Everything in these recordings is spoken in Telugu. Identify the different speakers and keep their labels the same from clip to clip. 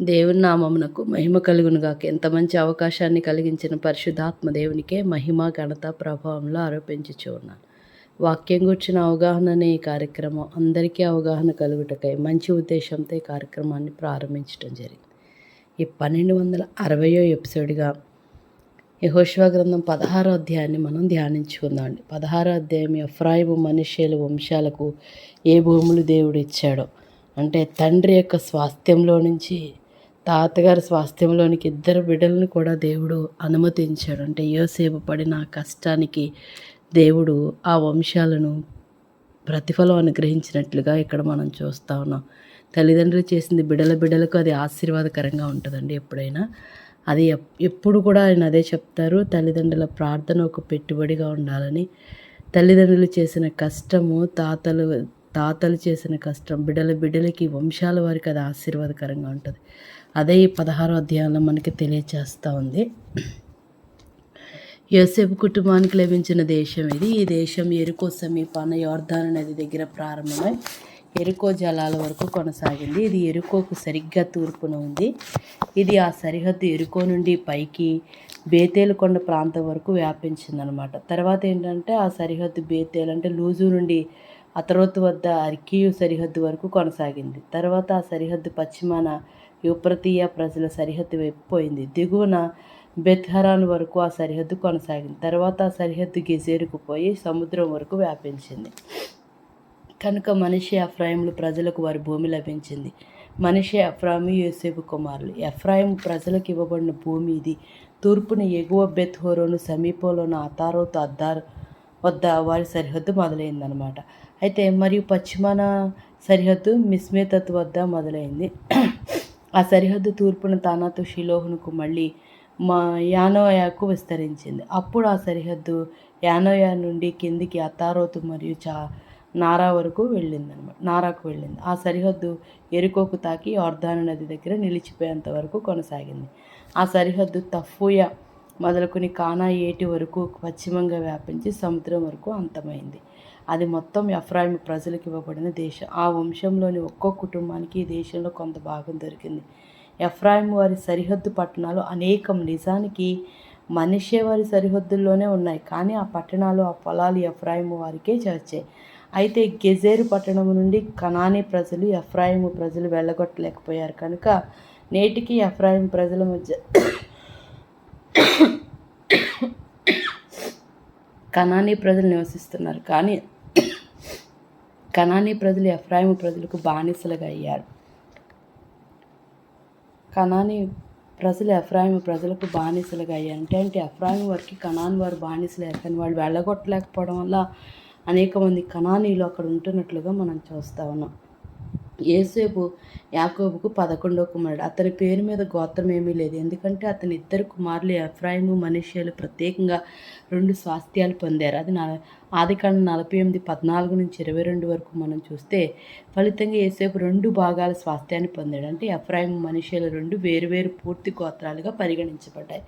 Speaker 1: దేవుని నామమునకు మహిమ కలుగునుగాక. ఎంత మంచి అవకాశాన్ని కలిగించిన పరిశుద్ధాత్మ దేవునికే మహిమ ఘనత ప్రభావంలో ఆరోపించుచు ఉన్నాను. వాక్యం గూర్చిన అవగాహన అనే ఈ కార్యక్రమం అందరికీ అవగాహన కలుగుటకై మంచి ఉద్దేశంతో ఈ కార్యక్రమాన్ని ప్రారంభించడం జరిగింది. ఈ 1260వ ఎపిసోడ్గా యెహోషువ గ్రంథం 16వ అధ్యాయాన్ని మనం ధ్యానించుకుందామండి. 16వ అధ్యాయం ఎఫ్రాయిము మనష్షేల వంశాలకు ఏ భూములు దేవుడు ఇచ్చాడో, అంటే తండ్రి యొక్క స్వాస్థ్యంలో నుంచి తాతగారి స్వాస్థ్యంలోనికి ఇద్దరు బిడ్డలను కూడా దేవుడు అనుమతించాడు. అంటే యోసేపు పడిన కష్టానికి దేవుడు ఆ వంశాలను ప్రతిఫలం అనుగ్రహించినట్లుగా ఇక్కడ మనం చూస్తూ ఉన్నాం. తల్లిదండ్రులు చేసింది బిడ్డలకు అది ఆశీర్వాదకరంగా ఉంటుందండి. ఎప్పుడైనా అది ఎప్పుడు కూడా ఆయన అదే చెప్తారు, తల్లిదండ్రుల ప్రార్థన ఒక పెట్టుబడిగా ఉండాలని. తల్లిదండ్రులు చేసిన కష్టము, తాతలు చేసిన కష్టం బిడ్డలకి వంశాల వారికి అది ఆశీర్వాదకరంగా ఉంటుంది. అదే ఈ 16వ అధ్యాయంలో మనకి తెలియచేస్తూ ఉంది. యోసేపు కుటుంబానికి లభించిన దేశం ఇది. ఈ దేశం యెరికో సమీపాన యోర్దాను నది దగ్గర ప్రారంభమై యెరికో జలాల వరకు కొనసాగింది. ఇది యెరికోకు సరిగ్గా తూర్పున ఉంది. ఇది ఆ సరిహద్దు యెరికో నుండి పైకి బేతేలు కొండ ప్రాంతం వరకు వ్యాపించిందనమాట. తర్వాత ఏంటంటే ఆ సరిహద్దు బేతేలు అంటే లూజు నుండి అతరోతు వద్ద అర్కీయు సరిహద్దు వరకు కొనసాగింది. తర్వాత ఆ సరిహద్దు పశ్చిమాన యూఫ్రతీయ ప్రజల సరిహద్దు వైపు పోయింది. దిగువన బెత్హరాన్ వరకు ఆ సరిహద్దు కొనసాగింది. తర్వాత ఆ సరిహద్దు గెజేరుకు పోయి సముద్రం వరకు వ్యాపించింది. కనుక మనష్షే ఎఫ్రాయిములు ప్రజలకు వారి భూమి లభించింది. మనష్షే ఎఫ్రాయిము యోసేపు కుమారులు. ఎఫ్రాయిము ప్రజలకు ఇవ్వబడిన భూమి ఇది. తూర్పున ఎగువ బెత్ హోరోను సమీపంలోని అతారోతు అద్దార్ వద్ద వారి సరిహద్దు మొదలైందనమాట. అయితే మరియు పశ్చిమాన సరిహద్దు మిస్మేతత్ వద్ద మొదలైంది. ఆ సరిహద్దు తూర్పున తానాతు షిలోహునుకు మళ్ళీ యానోయాకు విస్తరించింది. అప్పుడు ఆ సరిహద్దు యానోయా నుండి కిందికి అతారోతు మరియు నారా వరకు నారాకు వెళ్ళింది. ఆ సరిహద్దు యెరికోకు తాకి యోర్దాను నది దగ్గర నిలిచిపోయేంత వరకు కొనసాగింది. ఆ సరిహద్దు తఫూయ మొదలుకొని కానా ఏటి వరకు పశ్చిమంగా వ్యాపించి సముద్రం వరకు అంతమైంది. అది మొత్తం ఎఫ్రాయిము ప్రజలకు ఇవ్వబడిన దేశం. ఆ వంశంలోని ఒక్కో కుటుంబానికి ఈ దేశంలో కొంత భాగం దొరికింది. ఎఫ్రాయిము వారి సరిహద్దు పట్టణాలు అనేకం నిజానికి మనష్షే వారి సరిహద్దుల్లోనే ఉన్నాయి, కానీ ఆ పట్టణాలు ఆ పొలాలు ఎఫ్రాయిము వారికే వచ్చాయి. అయితే గెజేరు పట్టణం నుండి కనానీ ప్రజలు ఎఫ్రాయిము ప్రజలు వెళ్ళగొట్టలేకపోయారు. కనుక నేటికి ఎఫ్రాయిము ప్రజల మధ్య కనానీ ప్రజలు నివసిస్తున్నారు, కానీ కనానీ ప్రజలు ఎఫ్రాయిము ప్రజలకు బానిసలుగా అయ్యారు. కనానీ ప్రజలు ఎఫ్రాయిము ప్రజలకు బానిసలుగా అయ్యారు. అంటే ఎఫ్రాయిము వారికి కనాన్ వారు బానిసలు అయ్యారు, కానీ వాళ్ళు వెళ్ళగొట్టలేకపోవడం వల్ల అనేక మంది కనానీలు అక్కడ ఉంటున్నట్లుగా మనం చూస్తూ ఉన్నాం. యోసేపు యాకోబుకు 11వ కుమారుడు. అతని పేరు మీద గోత్రం ఏమీ లేదు, ఎందుకంటే అతని ఇద్దరు కుమారులు ఎఫ్రాయిము మనష్షేలు ప్రత్యేకంగా 2 స్వాస్థ్యాలు పొందారు. అది ఆదికాండం 48:14-22 వరకు మనం చూస్తే ఫలితంగా యోసేపు 2 భాగాల స్వాస్థ్యాన్ని పొందాడు. అంటే ఎఫ్రాయిము మనష్షేలు 2 వేరువేరు పూర్తి గోత్రాలుగా పరిగణించబడ్డాయి.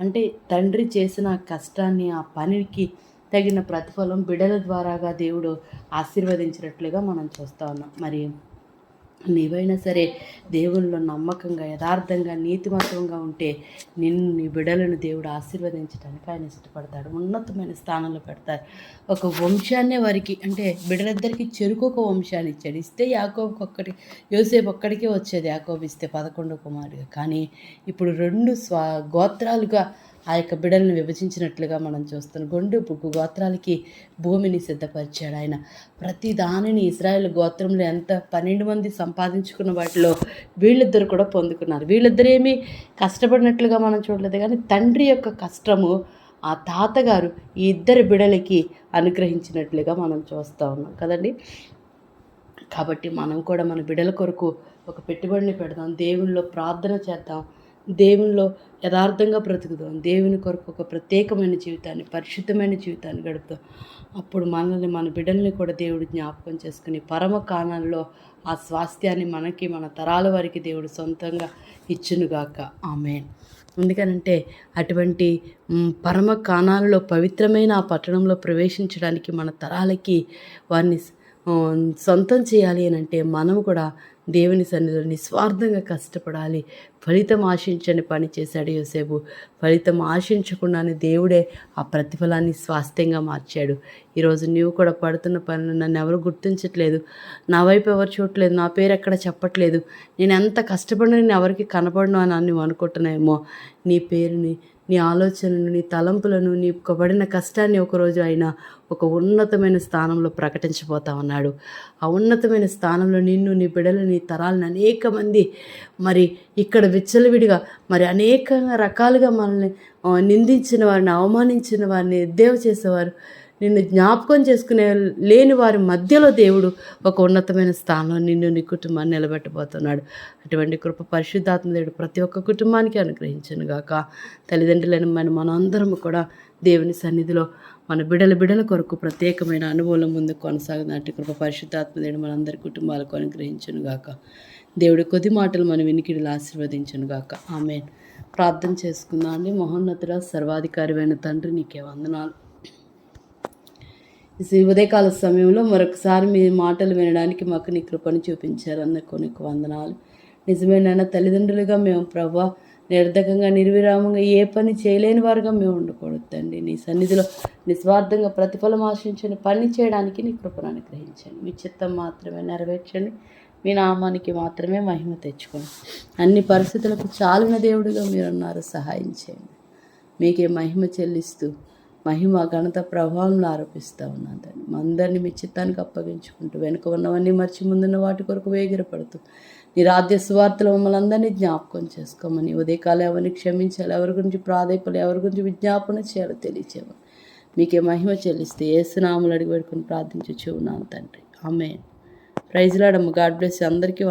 Speaker 1: అంటే తండ్రి చేసిన కష్టాన్ని, ఆ పనికి తగిన ప్రతిఫలం బిడ్డల ద్వారాగా దేవుడు ఆశీర్వదించినట్లుగా మనం చూస్తూ ఉన్నాం. మరి నీవైనా సరే దేవునిలో నమ్మకంగా, యథార్థంగా, నీతిమంతంగా ఉంటే నీ బిడ్డలను దేవుడు ఆశీర్వదించడానికి ఆయన ఇష్టపడతాడు. ఉన్నతమైన స్థానంలో పెడతారు. ఒక వంశాన్నే వారికి, అంటే బిడ్డలిద్దరికి చెరుకు ఒక వంశాన్ని ఇచ్చాడు. ఇస్తే యోసేపు ఒక్కడికే వచ్చేది. యాకోబు ఇస్తే 11వ కుమారుడిగా. కానీ ఇప్పుడు 2 గోత్రాలుగా ఆ యొక్క బిడ్డలను విభజించినట్లుగా మనం చూస్తున్నాం. గోత్రాలకి భూమిని సిద్ధపరిచాడు ఆయన. ప్రతి దానిని ఇశ్రాయేలు గోత్రంలో ఎంత 12 మంది సంపాదించుకున్న వాటిలో వీళ్ళిద్దరు కూడా పొందుకున్నారు. వీళ్ళిద్దరేమీ కష్టపడినట్లుగా మనం చూడలేదు, కానీ తండ్రి యొక్క కష్టము ఆ తాతగారు ఈ ఇద్దరు బిడ్డలకి అనుగ్రహించినట్లుగా మనం చూస్తూ ఉన్నాం కదండి. కాబట్టి మనం కూడా మన బిడ్డల కొరకు ఒక పెట్టుబడిని పెడదాం, దేవునిలో ప్రార్థన చేద్దాం, దేవునిలో యథార్థంగా బ్రతుకుదాం, దేవుని కొరకు ఒక ప్రత్యేకమైన జీవితాన్ని, పరిశుద్ధమైన జీవితాన్ని గడుపుతాం. అప్పుడు మనల్ని, మన బిడ్డల్ని కూడా దేవుడు జ్ఞాపకం చేసుకుని పరమ కానాల్లో ఆ స్వాస్థ్యాన్ని మనకి, మన తరాల వారికి దేవుడు సొంతంగా ఇచ్చునుగాక. ఆమేన్. ఎందుకనంటే అటువంటి పరమ కానాలలో పవిత్రమైన ఆ పట్టణంలో ప్రవేశించడానికి మన తరాలకి వారిని సొంతం చేయాలి అని అంటే మనము కూడా దేవుని సన్నిధిలో నిస్వార్థంగా కష్టపడాలి. ఫలితం ఆశించని పని చేశాడు యోసేపు. ఫలితం ఆశించకుండానే దేవుడే ఆ ప్రతిఫలాన్ని స్వాస్థ్యంగా మార్చాడు. ఈరోజు నీవు కూడా పడుతున్న పనులు నన్ను ఎవరు గుర్తించట్లేదు, నా వైపు ఎవరు చూడట్లేదు, నా పేరు ఎక్కడ చెప్పట్లేదు, నేను ఎంత కష్టపడినా నేను ఎవరికి కనపడను అని నువ్వు అనుకుంటున్నావేమో. నీ పేరుని, నీ ఆలోచనను, నీ తలంపులను, నీ పడిన కష్టాన్ని ఒకరోజు ఆయన ఒక ఉన్నతమైన స్థానంలో ప్రకటించబోతా ఉన్నాడు. ఆ ఉన్నతమైన స్థానంలో నిన్ను, నీ బిడ్డలు, నీ తరాలను అనేక మంది మరి ఇక్కడ విచ్చలవిడిగా మరి అనేక రకాలుగా మనల్ని నిందించిన వారిని, అవమానించిన వారిని, ఎద్దేవా చేసేవారు, నిన్ను జ్ఞాపకం చేసుకునే లేని వారి మధ్యలో దేవుడు ఒక ఉన్నతమైన స్థానంలో నిన్ను, నీ కుటుంబాన్ని నిలబెట్టబోతున్నాడు. అటువంటి కృప పరిశుద్ధాత్మ దేవుడు ప్రతి ఒక్క కుటుంబానికి అనుగ్రహించును గాక. తల్లిదండ్రులైన మనందరము కూడా దేవుని సన్నిధిలో మన బిడల కొరకు ప్రత్యేకమైన అనుభవం ముందు కొనసాగుతున్నట్టు కృప పరిశుద్ధాత్మ దేవుడు మనందరి కుటుంబాలకు అనుగ్రహించును గాక. దేవుడి కొద్ది మాటలు మన వినికిడిలో ఆశీర్వదించును గాక. ఆమేన్. ప్రార్థన చేసుకుందాం అండి. మహోన్నతుడ సర్వాధికారివైన తండ్రి, నీకే వందనాలు. ఈ ఉదయకాల సమయంలో మరొకసారి మీ మాటలు వినడానికి మాకు నీ కృపను చూపించారు. అందుకు నీకు వందనాలు. నిజమేనైనా తల్లిదండ్రులుగా మేము ప్రభా నిర్ధకంగా, నిర్విరామంగా ఏ పని చేయలేని వారుగా మేము ఉండకూడదు తండ్రి. నీ సన్నిధిలో నిస్వార్థంగా ప్రతిఫలం ఆశించని పని చేయడానికి నీ కృపను అనుగ్రహించండి. మీ చిత్తం మాత్రమే నెరవేర్చండి. మీ నామానికి మాత్రమే మహిమ తెచ్చుకోండి. అన్ని పరిస్థితులకు చాలిన దేవుడిగా మీరున్నారు. సహాయం చేయండి. మీకే మహిమ చెల్లిస్తూ మహిమ, ఘనత, ప్రభావం ఆరోపిస్తూ ఉన్నాను తండ్రి. మా అందరినీ మీ చిత్తానికి అప్పగించుకుంటూ వెనుక ఉన్నవన్నీ మర్చి ముందున్న వాటి కొరకు వేగిరపడుతూ నీ రాజ్య సువార్తలు మమ్మల్ని అందరినీ జ్ఞాపకం చేసుకోమని, ఉదయకాలం ఎవరిని క్షమించాలి, ఎవరి గురించి ప్రాధేయపడాలి, ఎవరి గురించి విజ్ఞాపన చేయాలో తెలియచేయమని మీకే మహిమ చెల్లిస్తే యేసునామములో అడిగి పెట్టుకుని ప్రార్థించుచు ఉన్నాను తండ్రి. Amen. Praise Lord. God bless అందరికీ